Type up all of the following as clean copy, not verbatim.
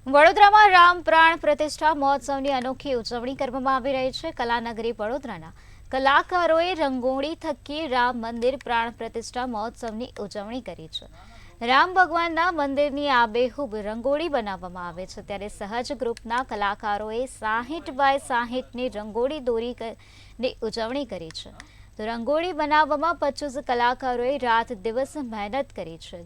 વડોદરામાં રામ પ્રાણ પ્રતિષ્ઠા મહોત્સવની અનોખી ઉજવણી કરવામાં આવી રહી છે। કલાનગરી વડોદરાના કલાકારોએ રંગોળી થકી રામ મંદિર પ્રાણ પ્રતિષ્ઠા મહોત્સવની ઉજવણી કરી છે। રામ ભગવાનના મંદિરની આબેહૂબ રંગોળી બનાવવામાં આવે છે, ત્યારે સહજ ગ્રુપના કલાકારોએ 60x60ની રંગોળી દોરીની ઉજવણી કરી છે। તો રંગોળી બનાવવામાં 25 કલાકારોએ રાત દિવસ મહેનત કરી છે।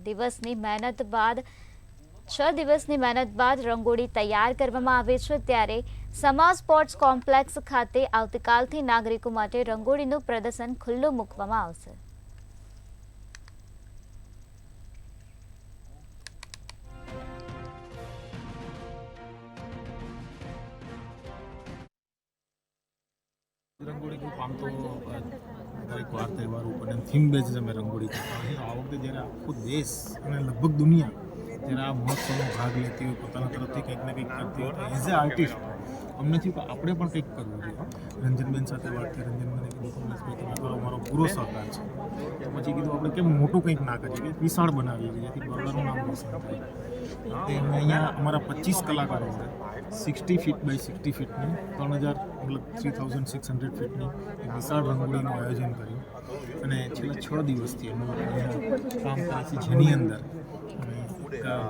6 દિવસની મહેનત બાદ રંગોળી તૈયાર કરવામાં આવે છે, ત્યારે સમા સ્પોર્ટ્સ કોમ્પ્લેક્સ ખાતે આવતીકાલથી નાગરિકો માટે રંગોળીનું પ્રદર્શન ખુલ્લું મૂકવામાં આવશે। રંગોળી ગ્રુપ આમ તો દરેક વાર તહેવાર ઉપર થીમ બેઝ અમે રંગોળી કરતા હોય। આ વખતે જ્યારે આખો દેશ અને લગભગ દુનિયા જ્યારે આ મહોત્સવમાં ભાગ લેતી હોય, પોતાના તરફથી કંઈક ને કંઈક કરતી હોય, એઝ એ આર્ટિસ્ટ અમને થયું કે આપણે પણ કંઈક કરવું જોઈએ। રંજનબેન સાથે વાત થઈ, રંજનબેને કીધું કમલેશભાઈ તમે કરો, મારો પૂરો સહકાર છે। તો પછી કીધું આપણે કેમ મોટું કંઈક ના કરીએ, કંઈક વિશાળ બનાવીએ કે જેથી બરોડાનું નામ રોશન થાય। તે અમે અહીંયા અમારા 25 કલાકારો છે, 60 ફીટ બાય 60 ફીટની 3600 ફીટની એક વિશાળ રંગોળીનું આયોજન કર્યું અને છેલ્લા 6 દિવસથી અમે કામ કરે છે, જેની અંદર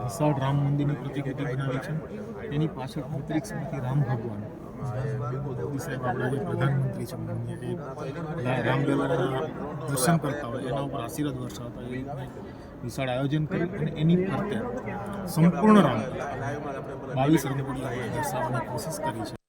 વિશાળ રામ મંદિરની પ્રતિકૃતિ બનાવી છે। એની પાછળ અંતરિક્ષમાંથી રામ ભગવાન મોદી સાહેબ આપણા જે પ્રધાનમંત્રી છે માનનીય, એ રામલલાના દર્શન કરતા હોય, એના ઉપર આશીર્વાદ વરસાવતા હોય, એ વિશાળ આયોજન કર્યું અને એની ફરતે સંપૂર્ણ રામ 22 રંગોળી દર્શાવવાની કોશિશ કરી છે।